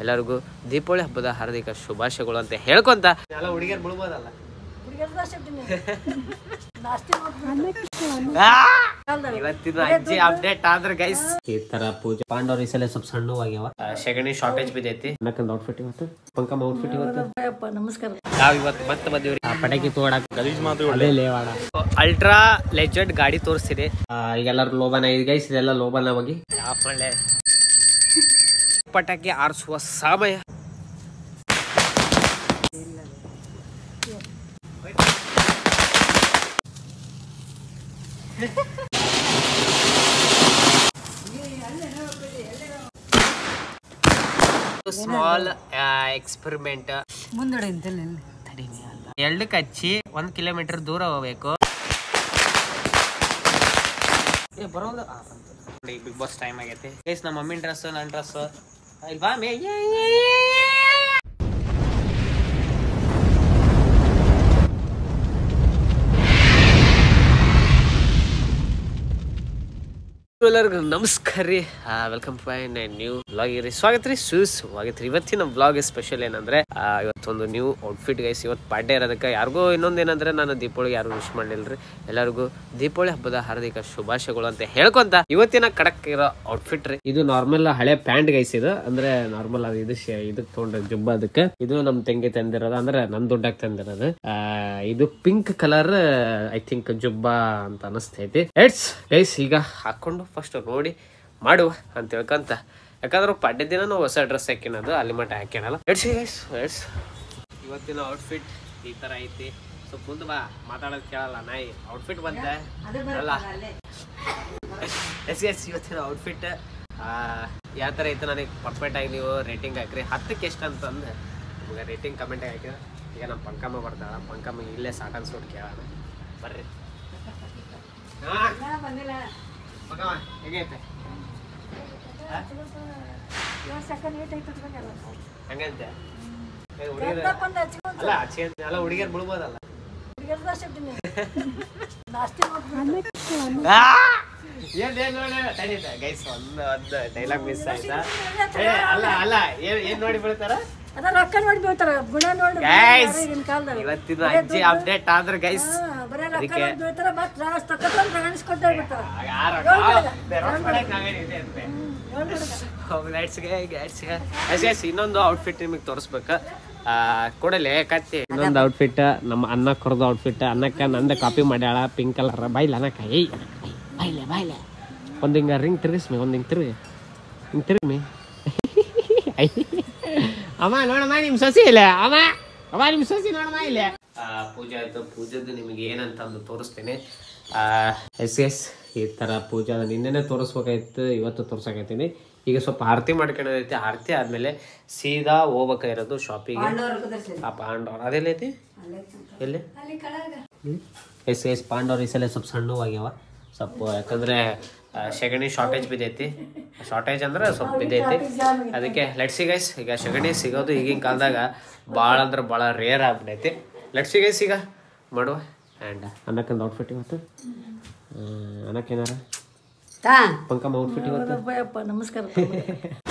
ಎಲ್ಲರಿಗೂ ದೀಪಾವಳಿ ಹಬ್ಬದ ಹಾರ್ದಿಕ ಶುಭಾಶಯಗಳು ಅಂತ ಹೇಳ್ಕೊಂತ ಎಲ್ಲ ಹುಡುಗಿಯರು ಬಿಡ್ಬೋದಲ್ಲ. ಇವತ್ತಿನ ಅಜ್ಜಿ ಅಪ್ಡೇಟ್ ಆದ್ರೆ ಗೈಸ್ ಈ ತರ ಪೂಜೆ ಪಾಂಡವ್ರ ಈ ಸಲ ಸ್ವಲ್ಪ ಸಣ್ಣವಾಗ್ಯಾವ. ಸೆಗಣಿ ಶಾರ್ಟೇಜ್ ಬಿದ್ದೈತಿ. ಅನ್ನಕ್ಕಂದ ಔಟ್ಫಿಟ್ ಇವತ್ತು ಪಂಕಮ್ಮ ಔಟ್ಫಿಟ್ ಇವತ್ತು ನಮಸ್ಕಾರ. ನಾವ್ ಇವತ್ತು ಮತ್ತೆ ಬಂದಿವ್ರಿ ಪಟಾಕಿ ತೋಡಕ್ ಅಲ್ಟ್ರಾ ಲೆಜೆಂಡ್ ಗಾಡಿ ತೋರಿಸ್ತೀನಿ. ಈಗೆಲ್ಲರೂ ಲೋಬನ ಇದೆ ಗೈಸ್, ಇದೆಲ್ಲ ಲೋಬನ ಹೋಗಿ ಒಳ್ಳೆ ಪಟಾಕಿ ಆರಿಸುವ ಸಮಯ. ಸ್ಮಾಲ್ ಎಕ್ಸ್ಪೆರಿಮೆಂಟ್ ಎರಡಕ್ಕೆ ಹಚ್ಚಿ 1 ಕಿಲೋಮೀಟರ್ ದೂರ ಹೋಗ್ಬೇಕು. ಬರೋಲ್ಲ ಬಿಗ್ ಬಾಸ್ ಟೈಮ್ ಆಗೈತಿ ಗೈಸ್. ನಮ್ಮ ಮಮ್ಮಿ ಡ್ರೆಸ್ ನನ್ನ ಡ್ರೆಸ್ ಬಾ ಮೇ ಎಲ್ಲರಿಗೂ ನಮಸ್ಕಾರ ರೀ, welcome to my new vlog ರೀ. ಸ್ವಾಗತ ರೀ, ಸುಸ್ವಾಗತ ರೀ. ಇವತ್ತಿನ ವ್ಲಾಗ್ ಸ್ಪೆಷಲ್ ಏನಂದ್ರೆ ಇವತ್ತೊಂದು ನ್ಯೂ ಔಟ್ಫಿಟ್ ಗೈಸ್. ಇವತ್ತು ಬರ್ಡೇ ಇರೋದಕ್ಕೆ ಯಾರಿಗೂ ಇನ್ನೊಂದೇನಂದ್ರೆ ನಾನು ದೀಪಾವಳಿಗೆ ಯಾರು ವಿಶ್ ಮಾಡಲಿಲ್ರಿ. ಎಲ್ಲರಿಗೂ ದೀಪಾವಳಿ ಹಬ್ಬದ ಹಾರ್ದಿಕ ಶುಭಾಶಯಗಳು ಅಂತ ಹೇಳ್ಕೊಂತ ಇವತ್ತಿನ ಕಡಕ್ ಇರೋ ಔಟ್ಫಿಟ್ ರೀ. ಇದು ನಾರ್ಮಲ್ ಹಳೆ ಪ್ಯಾಂಟ್ ಗೈಸ್. ಇದು ಅಂದ್ರೆ ನಾರ್ಮಲ್ ಅದು ಇದಕ್ಕೆ ತೊಗೊಂಡ್ರೆ ಜುಬ್ಬ. ಅದಕ್ಕೆ ಇದು ನಮ್ ತಂಗಿ ತಂದಿರೋದು, ಅಂದ್ರೆ ನನ್ ದುಡ್ಡಾಗ ತಂದಿರೋದು. ಇದು ಪಿಂಕ್ ಕಲರ್ ಐ ಥಿಂಕ್ ಜುಬ್ಬ ಅಂತ ಅನಿಸ್ತೈತಿ. ಇಟ್ಸ್ ಗೈಸ್ ಈಗ ಹಾಕೊಂಡು ಫಸ್ಟ್ ನೋಡಿ ಮಾಡುವ ಅಂತ ಹೇಳ್ಕಂತ. ಯಾಕಂದ್ರೆ ಪಡ್ಡೆ ದಿನ ನಾವು ಹೊಸ ಡ್ರೆಸ್ ಹಾಕಿನದು, ಅಲ್ಲಿ ಮಟ್ಟ ಹಾಕ್ಯಾನಲ್ಲ. ಇಟ್ಸ್ ಇವತ್ತಿನ ಔಟ್ಫಿಟ್ ಈ ತರ ಐತಿ. ಸ್ವಲ್ಪ ಮುಂದೆ ಬಾ, ಮಾತಾಡೋದು ಕೇಳಲ್ಲ ನಾಯಿ. ಔಟ್ಫಿಟ್ ಬಂದೆ ಅಲ್ಲ. ಎಸ್ ಇವತ್ತಿನ ಔಟ್ಫಿಟ್ ಯಾವ ಥರ ಐತೆ ನನಗೆ ಪರ್ಫೆಕ್ಟ್ ಆಗಿ ನೀವು ರೇಟಿಂಗ್ ಹಾಕ್ರಿ. 10ಕ್ಕೆ ಎಷ್ಟು ಅಂತಂದು ನಿಮ್ಗೆ ರೇಟಿಂಗ್ ಕಮೆಂಟ್ ಹಾಕಿದ್ರೆ. ಈಗ ನಮ್ಮ ಪಂಕಮ್ಮ ಬರ್ತಾಳ. ಪಂಕಮ್ಮ ಇಲ್ಲೇ ಸಾಟನ್ ಸೂಟ್ ಕೇಳೋಣ ಬರ್ರಿ. ಹೇಗೈತೆ ಹಂಗಂತೆ ಅಲ್ಲ ಅಲ್ಲ ಹುಡುಗಿಯರು ಬಿಡ್ಬೋದಲ್ಲ. ಗೈಸ್ ಒಂದು ಡೈಲಾಗ್ ಮಿಸ್ ಆಯ್ತಾ? ಅಲ್ಲ ಅಲ್ಲ ಏನ್ ನೋಡಿ ಬೀಳ್ತಾರ? ಇವತ್ತಿನ ಅಜ್ಜಿ ಅಪ್ಡೇಟ್ ಆದ್ರೆ ಗೈಸ್ ಇನ್ನೊಂದು ಔಟ್ಫಿಟ್ ನಿಮಗೆ ತೋರಿಸ್ಬೇಕ ಕೊಡಲೆ ಕತ್ತಿ. ಇನ್ನೊಂದು ಔಟ್ಫಿಟ್ ನಮ್ಮ ಅನ್ನ ಕೊರದ ಔಟ್ಫಿಟ್. ಅನ್ನಕ್ಕ ನಂದ ಕಾಪಿ ಮಾಡ್ಯಾಳ ಪಿಂಕ್ ಕಲರ್. ಬಾಯ್ಲ ಅನ್ನಕ್ಕ ಬಾಯ್ಲೆ ಒಂದ್ ಹಿಂಗ ರಿಂಗ್ ತಿರ್ಗಿಸ್ಮಿ, ಒಂದ್ ಹಿಂಗ್ ತಿರ್ಗಿ ಅಮ್ಮ ನೋಡಮ್ಮ ನಿಮ್ ಸೊಸಿ ಇಲ್ಲ. ಅಮ್ಮ ನಿಮ್ ಸೊಸಿ ನೋಡಮ್ಮ ಇಲ್ಲ. ಪೂಜೆ ಆಯ್ತು. ಪೂಜೆದು ನಿಮಗೆ ಏನಂತಂದು ತೋರಿಸ್ತೀನಿ. ಎಸ್ ಈ ತರ ಪೂಜೆ ನಿನ್ನೆನೆ ತೋರಿಸ್ಬೇಕಾಯ್ತು, ಇವತ್ತು ತೋರ್ಸಕೈತೀನಿ. ಈಗ ಸ್ವಲ್ಪ ಆರತಿ ಮಾಡ್ಕೊಳ್ಳೋದೈತಿ. ಆರತಿ ಆದ್ಮೇಲೆ ಸೀದಾ ಹೋಗ್ಬೇಕಾಗಿರೋದು ಶಾಪಿಗೆ. ಪಾಂಡವ್ರ ಅದೆಲ್ಲೈತಿ ಎಲ್ಲಿ? ಎಸ್ ಪಾಂಡವ್ರ ಈ ಸಲ ಸ್ವಲ್ಪ ಸಣ್ಣವಾಗ್ಯಾವ ಸ್ವಲ್ಪ. ಯಾಕಂದ್ರೆ ಸೆಗಣಿ ಶಾರ್ಟೇಜ್ ಬಿದ್ದೈತಿ. ಶಾರ್ಟೇಜ್ ಅಂದ್ರೆ ಸ್ವಲ್ಪ ಬಿದ್ದೈತಿ. ಅದಕ್ಕೆ ಲೆಟ್ಸಿ ಗೈಸ್ ಈಗ ಸೆಗಣಿ ಸಿಗೋದು ಈಗಿನ ಕಾಲದಾಗ ಭಾಳ ಅಂದ್ರೆ ಭಾಳ ರೇರ್ ಆಗ್ಬಿಟ್ಟೈತಿ. ಲೆಟ್ಸಿ ಗೈಸ್ ಈಗ ಮಾಡುವ. ಆ್ಯಂಡ್ ಅನ್ನಕ್ಕಂದು ಔಟ್ಫಿಟ್ ಇವತ್ತು. ಅನ್ನಕ್ಕೇನಾರ ಪಂಕಮ್ಮ ಔಟ್ಫಿಟ್ ಇವತ್ತು ನಮಸ್ಕಾರ.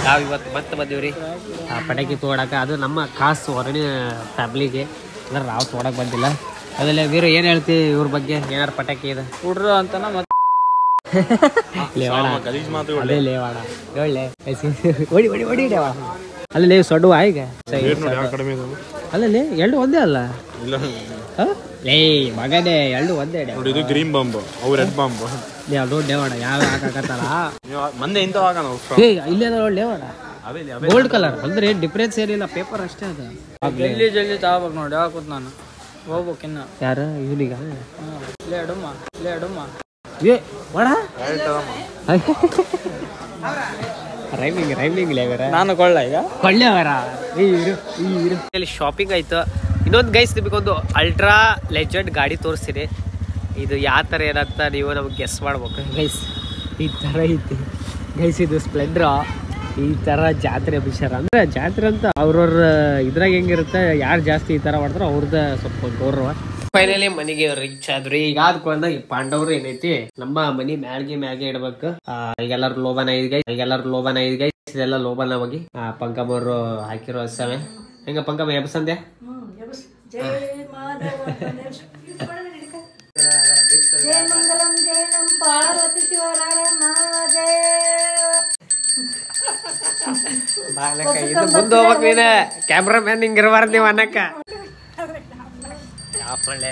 ನಾವು ಇವತ್ತು ಮತ್ತೆ ಬಂದೀವ್ರಿ ಪಟಾಕಿ ತೋಡಕ. ಅದು ನಮ್ಮ ಖಾಸ್ ಹೊರಗಡೆ ಫ್ಯಾಮಿಲಿಗೆ, ಅಂದ್ರೆ ನಾವು ತೋಡಕ್ ಬಂದಿಲ್ಲ. ಅದೆಲ್ಲ ವೀರು ಏನು ಹೇಳ್ತಿ ಇವ್ರ ಬಗ್ಗೆ? ಏನಾರು ಪಟಾಕಿ ಇದೆ ಹುಡ್ರು ಅಂತ ಅಲ್ಲೇ ಸೊಡ್ಡುವ ಈಗ ಅಲ್ಲೇ ಎರಡು ಒಂದೇ ಅಲ್ಲ ಲೇ ಮಗನೇ, ಎರಡು ಒಂದೇ. ಗ್ರೀನ್ ಬಾಂಬ್ ರೆಡ್ ಬಾಂಬ್ ಲೇವಾಡ ಯಾವ ಹಾಕತ್ತಾರ ಮಂದೆ ಇಂತ ಇಲ್ಲೇ ಲೇವಾಡ ಗೋಲ್ಡ್ ಕಲರ್. ಅಂದ್ರೆ ಡಿಫ್ರೆನ್ಸ್ ಏನಿಲ್ಲ, ಪೇಪರ್ ಅಷ್ಟೇ. ಅದು ಜಲ್ದಿ ಜಲ್ದಿ ತಗೋಬೇಕು ನೋಡಿ. ಯಾಕೂತ್ ನಾನು ಹೋಗ್ಬೇಕು ಇನ್ನ. ಯಾರ ಇವನಿಗ ನಾನು ಕೊಳ್ಳ ಈಗ ಕೊಳ್ಳೆವರ ಶಾಪಿಂಗ್ ಆಯ್ತು. ಇನ್ನೊಂದು ಗೈಸ್ ನಿಮಗೊಂದು ಅಲ್ಟ್ರಾ ಲೆಜೆಂಡ್ ಗಾಡಿ ತೋರಿಸ್ತೀನಿ. ಇದು ಯಾವ ಥರ ಏನಂತ ನೀವು ನಮಗೆ ಗೆಸ್ ಮಾಡ್ಬೇಕು ಗೈಸ್. ಈ ಥರ ಐತಿ ಗೈಸ್. ಇದು ಸ್ಪ್ಲೆಂಡ್ರ ಈ ಥರ ಜಾತ್ರೆ ಅಭಿಷಾರ. ಅಂದ್ರೆ ಜಾತ್ರೆ ಅಂತ ಅವ್ರವ್ರ ಇದ್ರಾಗ ಹೆಂಗಿರುತ್ತೆ, ಯಾರು ಜಾಸ್ತಿ ಈ ಥರ ಮಾಡ್ತಾರೋ ಅವ್ರದ್ದು ಸ್ವಲ್ಪ ಗೌರವ. ಫೈನಲಿ ಮನೆಗೆ ರೀಚ್ ಆದ್ರಿ. ಈಗ ಆದ್ಕೊಂಡ ಈ ಪಾಂಡವ್ರು ಏನೈತಿ ನಮ್ಮ ಮನಿ ಮ್ಯಾಲ್ಗೆ ಇಡ್ಬೇಕು. ಈಗ ಎಲ್ಲಾರು ಲೋಬನ ಐದ್ ಇದೆಲ್ಲ ಲೋಬನ ಹೋಗಿ ಪಂಕಮವ್ರು ಹಾಕಿರೋ ಸಮಯ ಹೆಂಗ ಪಂಕಮ ಎಬ್ಸಂದೆ ಮುಂದೆ ಹೋಗ್ಬೇಕ್ ನೀನ ಕ್ಯಾಮ್ರಾ ಮ್ಯಾನ್ ಹಿಂಗಿರ್ಬಾರ್ದು ನೀವು ಅನ್ನಕ್ಕ ಒಳ್ಳೆ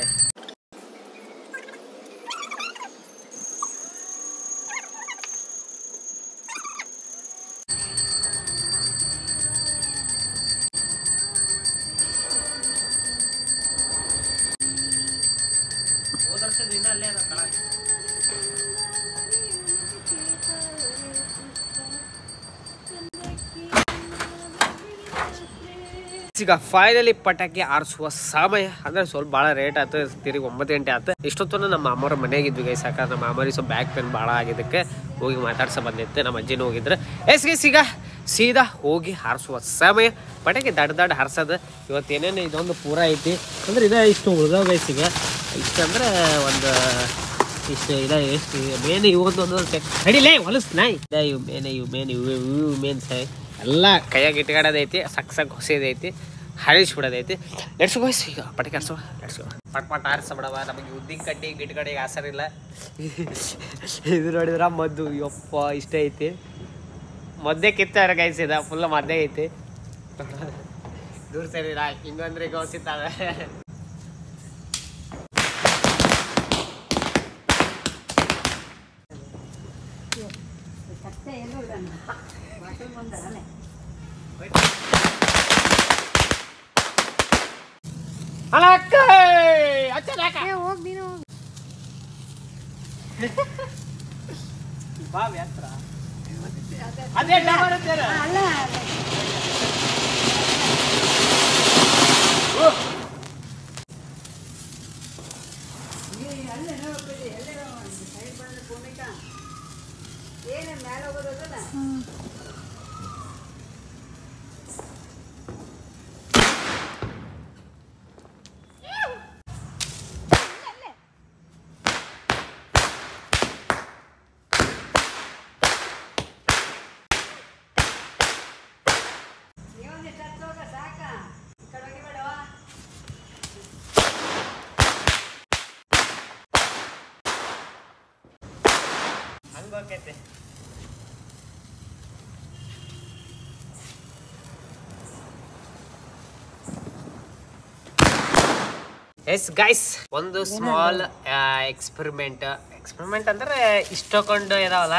ಅಲ್ಲೇ ಈಗ ಫೈನಲಿ ಪಟಾಕಿ ಆರಿಸುವ ಸಮಯ. ಅಂದ್ರೆ ಸ್ವಲ್ಪ ಭಾಳ ರೇಟ್ ಆಯ್ತು, ತಿರುಗಿ 9 ಗಂಟೆ ಆಯ್ತು. ಇಷ್ಟೊತ್ತನ ನಮ್ಮ ಅಮ್ಮರ ಮನೆಯಾಗಿದ್ವಿ ಗೈಸ್. ಯಾಕಂದ್ರೆ ನಮ್ಮ ಅಮ್ಮರಿಗೆ ಸ್ವಲ್ಪ ಬ್ಯಾಕ್ ಪೇನ್ ಭಾಳ ಆಗಿದ್ದಕ್ಕೆ ಹೋಗಿ ಮಾತಾಡ್ಸ ಬಂದಿತ್ತು. ನಮ್ಮ ಅಜ್ಜಿನೂ ಹೋಗಿದ್ರೆ ಗೈಸ್ ಈಗ ಸೀದಾ ಹೋಗಿ ಹಾರಿಸುವ ಸಮಯ. ಪಟಾಕಿ ದಡ್ಡ ಹಾರ್ಸೋದು ಇವತ್ತೇನೇನು ಇದೊಂದು ಪೂರ ಐತಿ. ಅಂದ್ರೆ ಇದ ಇಷ್ಟು ಉಳ್ದಾವ ಗೈಸ್. ಈಗ ಇಷ್ಟು ಅಂದ್ರೆ ಒಂದು ಇಷ್ಟು ಇದ ಎಷ್ಟು ಮೇನ್ ಇವತ್ತೊಂದು ನಡಿಲೇ ಹೊಲಸ್ ನಾಯಿ ಇವು ಮೇನ್ ಸಾಯಿ ಎಲ್ಲ ಕೈಯಾಗ ಇಟ್ಕಾಡೋದೈತಿ. ಸಕ್ ಹೊಸದೈತಿ, ಹರಿಸ್ಬಿಡೋದೈತಿ. ಲೆಟ್ಸ್ ಗೋ ಈಗ ಪಟಾಕಿ ಹಾರಿಸುವ. ಲೆಟ್ಸ್ ಗೋ ಪಟ್ ಹಾರಿಸ್ಬಿಡವ. ನಮಗೆ ಉದ್ದಿನ ಕಡ್ಡಿ ಗಿಡಗಡೆಗೆ ಆಸರಿಲ್ಲ. ಇದು ನೋಡಿದ್ರ ಮದ್ದು ಯಪ್ಪ ಇಷ್ಟ ಐತಿ. ಮದ್ದೆ ಕಿತ್ತಾರ ಗೈಸಿದ ಫುಲ್ ಮದ್ದೆ ಐತಿ. ದೂರ ಸೇರಿರ ಹಿಂಗಂದ್ರೆ ಈಗ ಹೊಸಿತಾವೆ. ಅದೇ ಹಂಗೋಕೈತೆ. ಎಸ್ ಗೈಸ್, ಒಂದು ಸ್ಮಾಲ್ ಎಕ್ಸ್ಪೆರಿಮೆಂಟ್ ಅಂದ್ರೆ ಇಷ್ಟೊಂದು ಇದಾವಲ್ಲ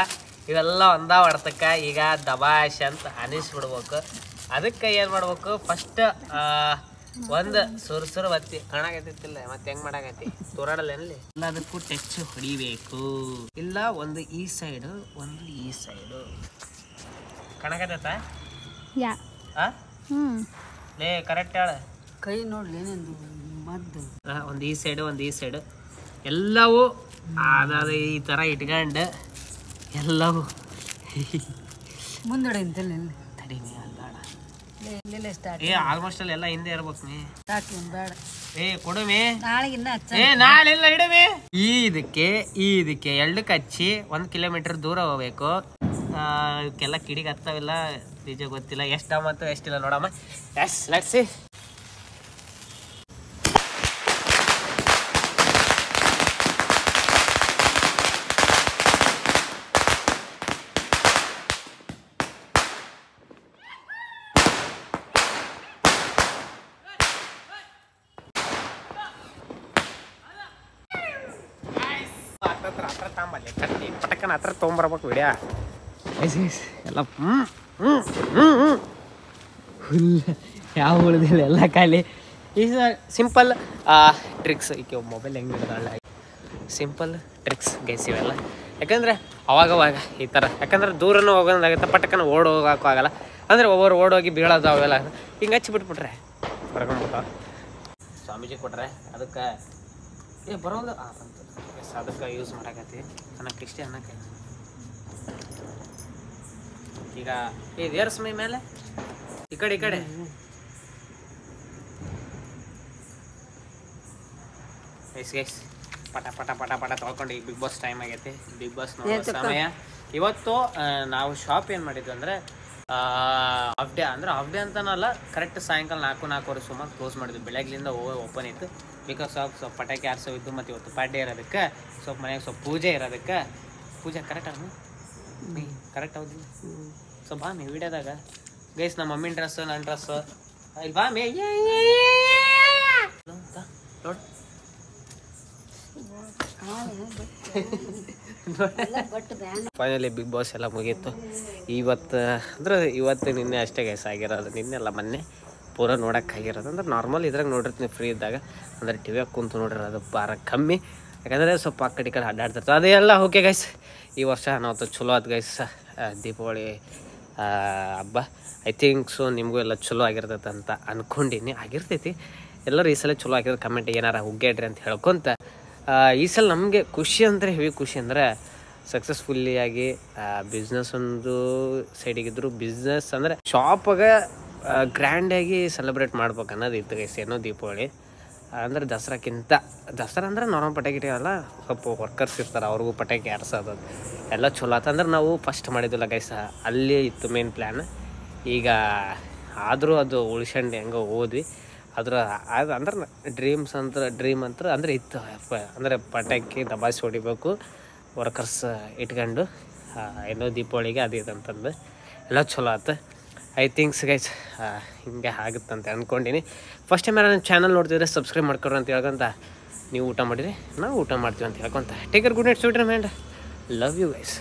ಇವೆಲ್ಲ ಒಂದ ಹೊಡ್ತಕ್ಕ ಈಗ ದಬಾಶ್ ಅಂತ ಅನಿಸ್ಬಿಡ್ಬೇಕು. ಅದಕ್ಕೆ ಏನು ಮಾಡ್ಬೇಕು, ಫಸ್ಟ್ ಒಂದು ಸುರು ಬತ್ತಿ ಕಾಣಾಕತ್ತಿಲ್ಲ, ಮತ್ತೆ ಹೆಂಗ್ ಮಾಡಾಕತಿ ತೋರಾಡಲ್ಲೇನಲ್ಲಿ ಎಲ್ಲದಕ್ಕೂ ಟಚ್ ಹೊಡಿಬೇಕು. ಇಲ್ಲ ಒಂದು ಈ ಸೈಡು ಒಂದು ಈ ಸೈಡು ಕಾಣಾಕತ್ತ ಲೇ ಕರೆಕ್ಟ್ ಹೇಳ. ಕೈ ನೋಡ್ಲಿ ಮದ್ದು ಒಂದು ಈ ಸೈಡು ಒಂದು ಈ ಸೈಡು ಎಲ್ಲವೂ ಅದಾದ ಈ ಥರ ಇಟ್ಕೊಂಡು ಎಲ್ಲವೂ ಮುಂದಡೆ ತಡಿ ನೀ ಆಲ್ಮೋಸ್ಟ್ ಅಲ್ಲಿ ಎಲ್ಲ ಹಿಂದೆ ಇರ್ಬೇಕು ನೀ. ಕೊಡುಮಿ ನಾಳೆ ಇಡಮಿ. ಇದಕ್ಕೆ 2 ಹಚ್ಚಿ 1 ಕಿಲೋಮೀಟರ್ ದೂರ ಹೋಗ್ಬೇಕು. ಇವಕ್ಕೆಲ್ಲ ಕಿಡಿಗೆ ಹತ್ತವಿಲ್ಲ, ನಿಜ ಗೊತ್ತಿಲ್ಲ ಎಷ್ಟ ಮತ್ತು ಎಷ್ಟಿಲ್ಲ ನೋಡಮ್ಮ. Yes let's see. ಪಟಕನ ಹತ್ರ ತೊಗೊಂಬರ್ಬೇಕು ವಿಡಿಯೋ ಎಲ್ಲ. ಫುಲ್ ಯಾವ ಉಳಿದಿಲ್ಲ ಎಲ್ಲ ಖಾಲಿ. ಈಗ ಸಿಂಪಲ್ ಟ್ರಿಕ್ಸ್ ಈಗ ಮೊಬೈಲ್ ಹೆಂಗೆ ಹಿಡ್ದಾಳೆ, ಸಿಂಪಲ್ ಟ್ರಿಕ್ಸ್ ಗೈಸ್ ಇವೆಲ್ಲ. ಯಾಕಂದರೆ ಅವಾಗವಾಗ ಈ ಥರ, ಯಾಕಂದ್ರೆ ದೂರನೂ ಹೋಗೋದಾಗುತ್ತೆ, ಪಟಕನ ಓಡೋಗಕ್ಕೂ ಆಗಲ್ಲ. ಅಂದರೆ ಒಬ್ಬರು ಓಡೋಗಿ ಬೀಳೋದು ಅವೆಲ್ಲ ಹಿಂಗೆ ಹಚ್ಚಿ ಬಿಟ್ಬಿಟ್ರೆ ಬರ್ಕೊಂಬಿಟ್ಟು ಸ್ವಾಮೀಜಿ ಕೊಟ್ರೆ ಅದಕ್ಕೆ ಬರೋದು ಅಂತ ಅದಕ್ಕೆ ಯೂಸ್ ಮಾಡಾಕತ್ತಿ ಅನ್ನಕ್ಕೆ ಇಷ್ಟೇ ಅನ್ನಕ್ಕೆ. ಈಗ ಇದು ಏರ್ಸ್ಮೈ ಮೇಲೆ ಈ ಕಡೆ ಗೈಸ್ ಪಟ ಪಟ ಪಟ ಪಟ ತೊಳ್ಕೊಂಡು ಈಗ ಬಿಗ್ ಬಾಸ್ ಟೈಮ್ ಆಗೈತಿ. ಬಿಗ್ ಬಾಸ್ ನೋಡೋ ಸಮಯ. ಇವತ್ತು ನಾವು ಶಾಪ್ ಏನು ಮಾಡಿದ್ವಿ ಅಂದರೆ ಹಾಫ್ ಡೇ ಅಂತನಲ್ಲ, ಕರೆಕ್ಟ್ ಸಾಯಂಕಾಲ 4-4:15 ಸುಮಾರು ಕ್ಲೋಸ್ ಮಾಡಿದ್ವಿ. ಬೆಳಗ್ಲಿಂದ ಓಪನ್ ಇತ್ತು. ಬಿಕಾಸ್ ಸ್ವಲ್ಪ ಪಟಾಕಿ ಆರಿಸೋವಿದ್ದು ಮತ್ತು ಇವತ್ತು ಬರ್ಡೇ ಇರೋದಕ್ಕೆ ಸ್ವಲ್ಪ ಮನೆಯಾಗ ಸ್ವಲ್ಪ ಪೂಜೆ ಇರೋದಕ್ಕೆ. ಪೂಜೆ ಕರೆಕ್ಟ್ ಆಗ ಕರೆಕ್ಟ್ ಹೌದು. ಸೊ ಬಾ ಮೇ ವಿಡಿಯೋದಾಗ ಗೈಸ್ ನಮ್ಮ ಮಮ್ಮಿನ ಡ್ರೆಸ್ ನನ್ನ ಡ್ರೆಸ್ ಇಲ್ಲಿ ಬಾ ಮೇ ನೋಡು. ಫೈನಲಿ ಬಿಗ್ ಬಾಸ್ ಎಲ್ಲ ಮುಗೀತು. ಇವತ್ತು ನಿನ್ನೆ ಅಷ್ಟೇ ಗೈಸ್ ಆಗಿರೋದು. ನಿನ್ನೆಲ್ಲ ಮೊನ್ನೆ ಪೂರ ನೋಡೋಕ್ಕಾಗಿರೋದು. ಅಂದ್ರೆ ನಾರ್ಮಲ್ ಇದ್ರಾಗ ನೋಡಿರ್ತೀನಿ ಫ್ರೀ ಇದ್ದಾಗ. ಅಂದರೆ ಟಿವಿಯಾಗ ಕುಂತು ನೋಡಿರೋದು ಭಾರ ಕಮ್ಮಿ. ಯಾಕಂದರೆ ಸ್ವಲ್ಪ ಆ ಕಡೆ ಅಡ್ಡಾಡ್ತಿರ್ತಾರೆ. ಅದೆಲ್ಲ ಓಕೆ ಗೈಸ್. ಈ ವರ್ಷ ನಾವು ಚಲೋ ಆಯ್ತು ಗೈಸ್. ದೀಪಾವಳಿ ಹಬ್ಬ ಐ ಥಿಂಕ್ ಸೊ ನಿಮಗೂ ಎಲ್ಲ ಚಲೋ ಆಗಿರ್ತೈತೆ ಅಂತ ಅಂದ್ಕೊಂಡಿನಿ. ಆಗಿರ್ತೈತಿ ಎಲ್ಲರೂ ಈ ಸಲ ಚಲೋ ಆಗಿರೋದು. ಕಮೆಂಟ್ ಏನಾರ ಹುಗ್ಗೇಡ್ರಿ ಅಂತ ಹೇಳ್ಕೊತ ಈ ಸಲ ನಮಗೆ ಖುಷಿ ಅಂದರೆ ಹೆವಿ ಖುಷಿ ಅಂದರೆ ಸಕ್ಸಸ್ಫುಲ್ಲಿ ಆಗಿ ಬಿಸ್ನೆಸ್ ಒಂದು ಸೈಡಿಗಿದ್ರು. ಬಿಸ್ನೆಸ್ ಅಂದರೆ ಶಾಪಾಗ ಗ್ರ್ಯಾಂಡಾಗಿ ಸೆಲೆಬ್ರೇಟ್ ಮಾಡ್ಬೇಕು ಅನ್ನೋದು ಇತ್ತು ಗೈಸ್. ಏನೋ ದೀಪಾವಳಿ ಅಂದರೆ ದಸರಾ ಅಂದರೆ ನಾರ್ಮಲ್ ಪಟಾಕಿ ಅಲ್ಲ, ಸ್ವಲ್ಪ ವರ್ಕರ್ಸ್ ಇರ್ತಾರೆ ಅವ್ರಿಗೂ ಪಟಾಕಿ ಆರಿಸೋದು ಎಲ್ಲ ಚಲೋ ಆಯ್ತು. ಅಂದ್ರೆ ನಾವು ಫಸ್ಟ್ ಮಾಡಿದ್ದಿಲ್ಲ ಗೈಸ್, ಅಲ್ಲಿ ಇತ್ತು ಮೇನ್ ಪ್ಲ್ಯಾನ್. ಈಗ ಆದರೂ ಅದು ಉಳ್ಸ್ಕೊಂಡು ಹೆಂಗೋ ಹೋದ್ವಿ. ಅದು ಅಂದ್ರೆ ಡ್ರೀಮ್ ಅಂದ್ರೆ ಇತ್ತು. ಅಂದರೆ ಪಟಾಕಿ ದಬಾಯಿಸಿ ಹೊಡಿಬೇಕು, ವರ್ಕರ್ಸ್ ಇಟ್ಕೊಂಡು ಏನೋ ದೀಪಾವಳಿಗೆ ಅದು ಇದು ಅಂತಂದು ಎಲ್ಲ ಚಲೋ ಆಯ್ತು. ಐ ಥಿಂಕ್ಸ್ ಗೈಸ್ ಹಿಂಗೆ ಆಗುತ್ತಂತ ಅಂದ್ಕೊಂಡಿನಿ. ಫಸ್ಟ್ ಟೈಮ್ ನನ್ನ ಚಾನಲ್ ನೋಡ್ತಿದ್ರೆ ಸಬ್ಸ್ಕ್ರೈಬ್ ಮಾಡ್ಕೊಡ್ರಿ ಅಂತ ಹೇಳ್ಕೊಂತ, ನೀವು ಊಟ ಮಾಡಿರಿ ನಾವು ಊಟ ಮಾಡ್ತೀವಿ ಅಂತ ಹೇಳ್ಕೊಂತ. Take care, good night, sweet mind, love you guys.